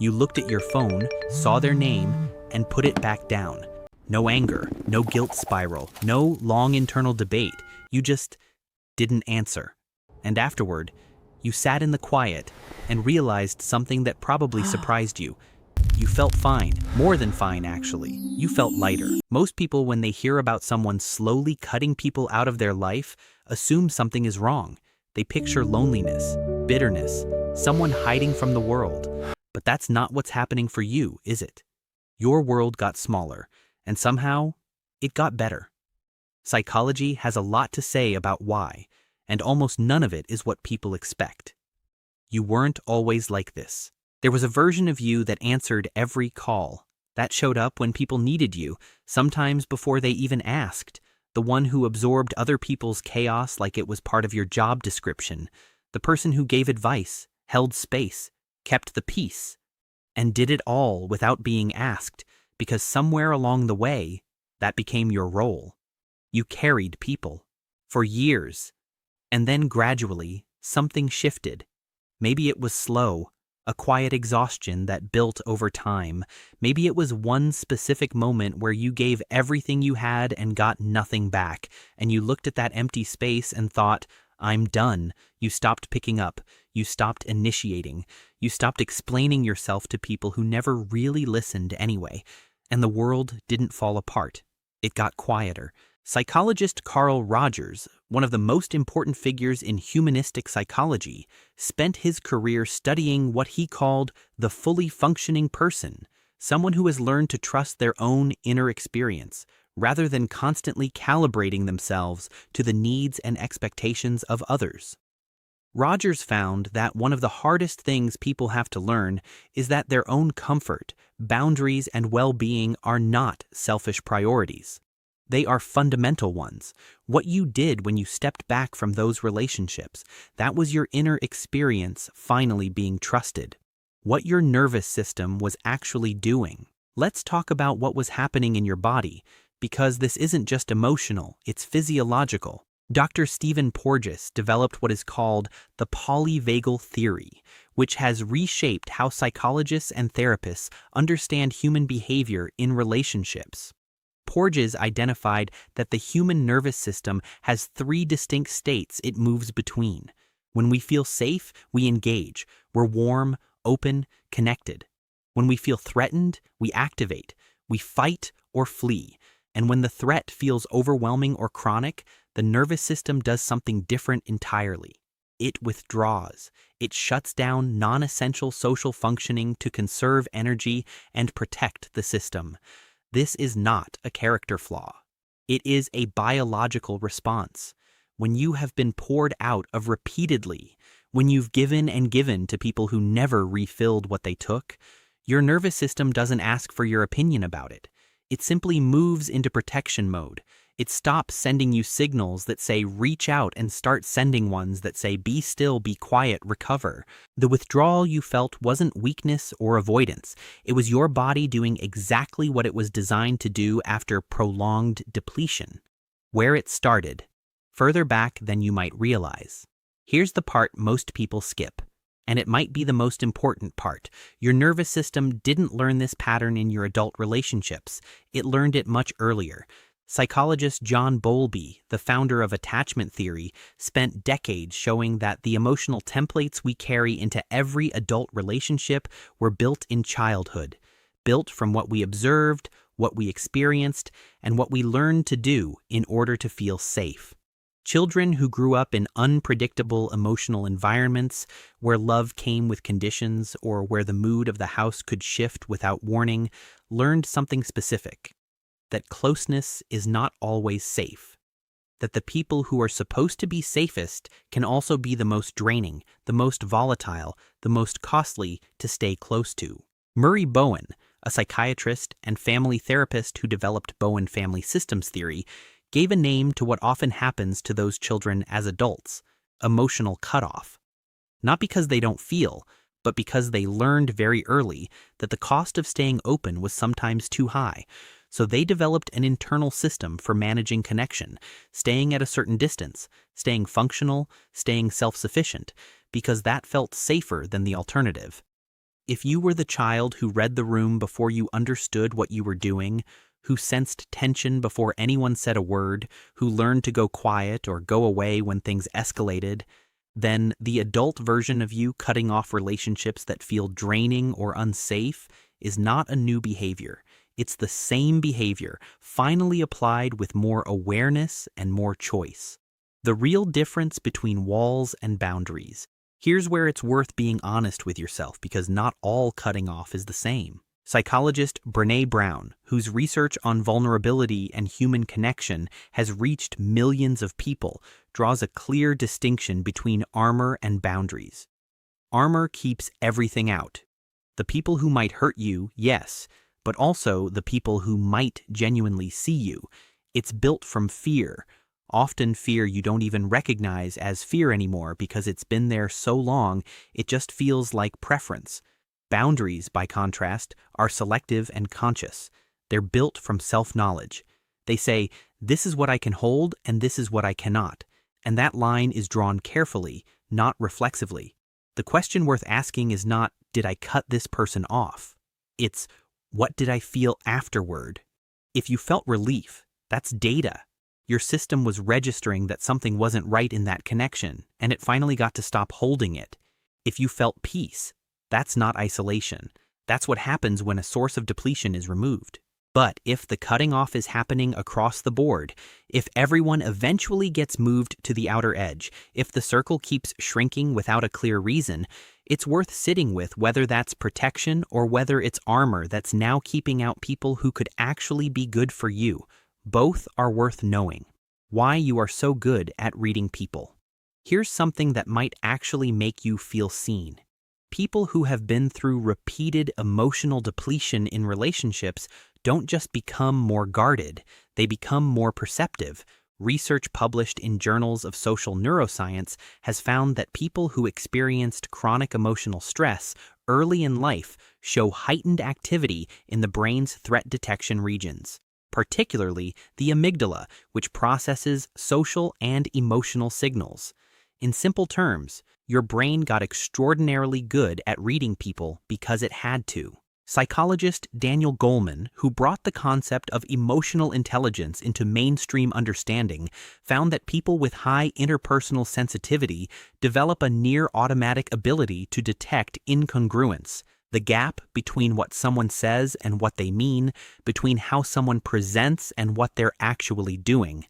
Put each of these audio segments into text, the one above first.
You looked at your phone, saw their name, and put it back down. No anger, no guilt spiral, no long internal debate. You just didn't answer. And afterward, you sat in the quiet and realized something that probably surprised you. You felt fine, more than fine actually. You felt lighter. Most people, when they hear about someone slowly cutting people out of their life, assume something is wrong. They picture loneliness, bitterness, someone hiding from the world. But that's not what's happening for you, is it? Your world got smaller, and somehow, it got better. Psychology has a lot to say about why, and almost none of it is what people expect. You weren't always like this. There was a version of you that answered every call. That showed up when people needed you, sometimes before they even asked. The one who absorbed other people's chaos like it was part of your job description. The person who gave advice, held space, kept the peace, and did it all without being asked, because somewhere along the way, that became your role. You carried people for years, and then gradually, something shifted. Maybe it was slow, a quiet exhaustion that built over time. Maybe it was one specific moment where you gave everything you had and got nothing back, and you looked at that empty space and thought, I'm done. You stopped picking up. You stopped initiating. You stopped explaining yourself to people who never really listened anyway. And the world didn't fall apart. It got quieter. Psychologist Carl Rogers, one of the most important figures in humanistic psychology, spent his career studying what he called the fully functioning person, someone who has learned to trust their own inner experience, rather than constantly calibrating themselves to the needs and expectations of others. Rogers found that one of the hardest things people have to learn is that their own comfort, boundaries, and well-being are not selfish priorities. They are fundamental ones. What you did when you stepped back from those relationships, that was your inner experience finally being trusted. What your nervous system was actually doing. Let's talk about what was happening in your body, because this isn't just emotional, it's physiological. Dr. Stephen Porges developed what is called the polyvagal theory, which has reshaped how psychologists and therapists understand human behavior in relationships. Porges identified that the human nervous system has three distinct states it moves between. When we feel safe, we engage. We're warm, open, connected. When we feel threatened, we activate. We fight or flee. And when the threat feels overwhelming or chronic, the nervous system does something different entirely. It withdraws. It shuts down non-essential social functioning to conserve energy and protect the system. This is not a character flaw. It is a biological response. When you have been poured out of repeatedly, when you've given and given to people who never refilled what they took, your nervous system doesn't ask for your opinion about it. It simply moves into protection mode. It stops sending you signals that say reach out and start sending ones that say be still, be quiet, recover. The withdrawal you felt wasn't weakness or avoidance. It was your body doing exactly what it was designed to do after prolonged depletion. Where it started, further back than you might realize. Here's the part most people skip. And it might be the most important part. Your nervous system didn't learn this pattern in your adult relationships. It learned it much earlier. Psychologist John Bowlby, the founder of attachment theory, spent decades showing that the emotional templates we carry into every adult relationship were built in childhood, built from what we observed, what we experienced, and what we learned to do in order to feel safe. Children who grew up in unpredictable emotional environments, where love came with conditions or where the mood of the house could shift without warning, learned something specific. That closeness is not always safe. That the people who are supposed to be safest can also be the most draining, the most volatile, the most costly to stay close to. Murray Bowen, a psychiatrist and family therapist who developed Bowen family systems theory, gave a name to what often happens to those children as adults: emotional cutoff. Not because they don't feel, but because they learned very early that the cost of staying open was sometimes too high. So they developed an internal system for managing connection, staying at a certain distance, staying functional, staying self-sufficient, because that felt safer than the alternative. If you were the child who read the room before you understood what you were doing, who sensed tension before anyone said a word, who learned to go quiet or go away when things escalated, then the adult version of you cutting off relationships that feel draining or unsafe is not a new behavior. It's the same behavior, finally applied with more awareness and more choice. The real difference between walls and boundaries. Here's where it's worth being honest with yourself, because not all cutting off is the same. Psychologist Brené Brown, whose research on vulnerability and human connection has reached millions of people, draws a clear distinction between armor and boundaries. Armor keeps everything out. The people who might hurt you, yes, but also the people who might genuinely see you. It's built from fear, often fear you don't even recognize as fear anymore because it's been there so long it just feels like preference. Boundaries, by contrast, are selective and conscious. They're built from self-knowledge. They say, this is what I can hold and this is what I cannot. And that line is drawn carefully, not reflexively. The question worth asking is not, did I cut this person off? It's, what did I feel afterward? If you felt relief, that's data. Your system was registering that something wasn't right in that connection, and it finally got to stop holding it. If you felt peace, that's not isolation. That's what happens when a source of depletion is removed. But if the cutting off is happening across the board, if everyone eventually gets moved to the outer edge, if the circle keeps shrinking without a clear reason, it's worth sitting with whether that's protection or whether it's armor that's now keeping out people who could actually be good for you. Both are worth knowing. Why you are so good at reading people. Here's something that might actually make you feel seen. People who have been through repeated emotional depletion in relationships don't just become more guarded, they become more perceptive. Research published in journals of social neuroscience has found that people who experienced chronic emotional stress early in life show heightened activity in the brain's threat detection regions, particularly the amygdala, which processes social and emotional signals. In simple terms, your brain got extraordinarily good at reading people because it had to. Psychologist Daniel Goleman, who brought the concept of emotional intelligence into mainstream understanding, found that people with high interpersonal sensitivity develop a near-automatic ability to detect incongruence, the gap between what someone says and what they mean, between how someone presents and what they're actually doing.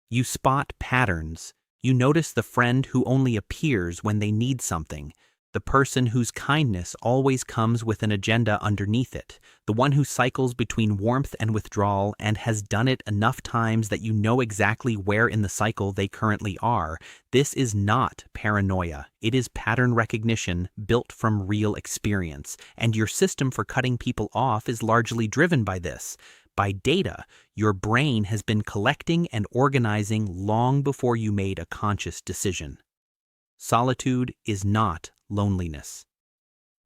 You spot patterns. You notice the friend who only appears when they need something, the person whose kindness always comes with an agenda underneath it, the one who cycles between warmth and withdrawal and has done it enough times that you know exactly where in the cycle they currently are. This is not paranoia. It is pattern recognition built from real experience, and your system for cutting people off is largely driven by this. By data your brain has been collecting and organizing long before you made a conscious decision. Solitude is not loneliness.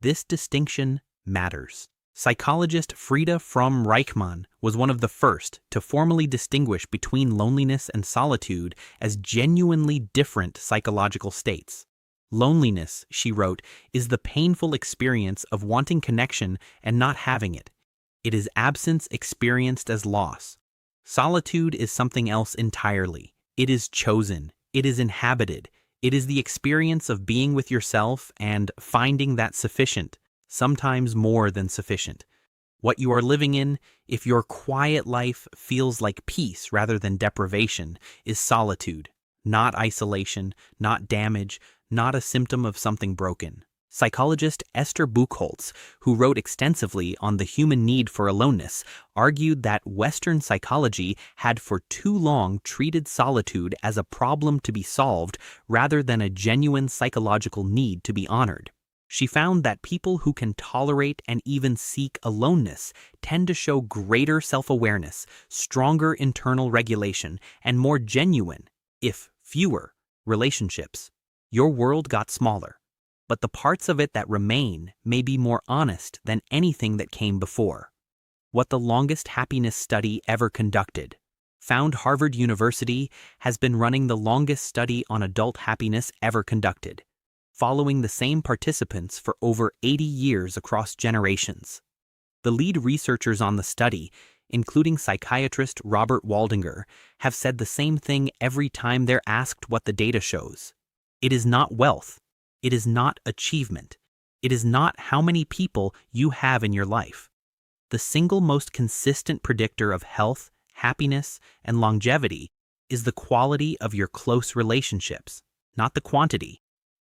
This distinction matters. Psychologist Frieda Fromm-Reichmann was one of the first to formally distinguish between loneliness and solitude as genuinely different psychological states. Loneliness, she wrote, is the painful experience of wanting connection and not having it. It is absence experienced as loss. Solitude is something else entirely. It is chosen. It is inhabited. It is the experience of being with yourself and finding that sufficient, sometimes more than sufficient. What you are living in, if your quiet life feels like peace rather than deprivation, is solitude, not isolation, not damage, not a symptom of something broken. Psychologist Esther Buchholz, who wrote extensively on the human need for aloneness, argued that Western psychology had for too long treated solitude as a problem to be solved rather than a genuine psychological need to be honored. She found that people who can tolerate and even seek aloneness tend to show greater self-awareness, stronger internal regulation, and more genuine, if fewer, relationships. Your world got smaller, but the parts of it that remain may be more honest than anything that came before. What the longest happiness study ever conducted found Harvard University has been running the longest study on adult happiness ever conducted. following the same participants for over 80 years across generations. The lead researchers on the study, including psychiatrist Robert Waldinger, have said the same thing every time they're asked what the data shows. It is not wealth. It is not achievement. It is not how many people you have in your life. The single most consistent predictor of health, happiness, and longevity is the quality of your close relationships, not the quantity,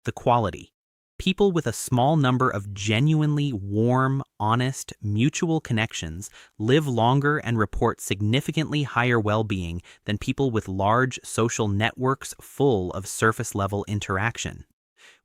the quality. People with a small number of genuinely warm, honest, mutual connections live longer and report significantly higher well-being than people with large social networks full of surface-level interaction.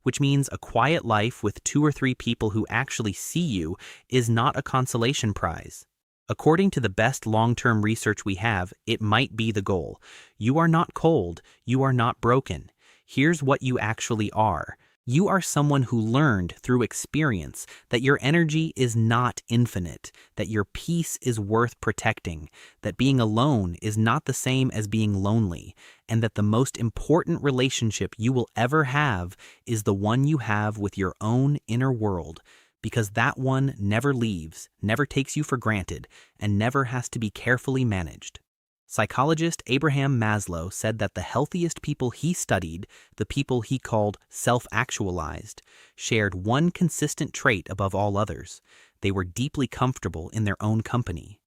Which means a quiet life with 2 or 3 people who actually see you is not a consolation prize. According to the best long-term research we have, it might be the goal. You are not cold. You are not broken. Here's what you actually are. You are someone who learned through experience that your energy is not infinite, that your peace is worth protecting, that being alone is not the same as being lonely, and that the most important relationship you will ever have is the one you have with your own inner world, because that one never leaves, never takes you for granted, and never has to be carefully managed. Psychologist Abraham Maslow said that the healthiest people he studied, the people he called self-actualized, shared one consistent trait above all others. They were deeply comfortable in their own company.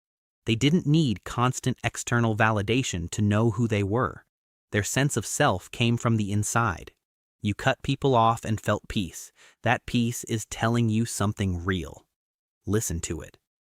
They didn't need constant external validation to know who they were. Their sense of self came from the inside. You cut people off and felt peace. That peace is telling you something real. Listen to it.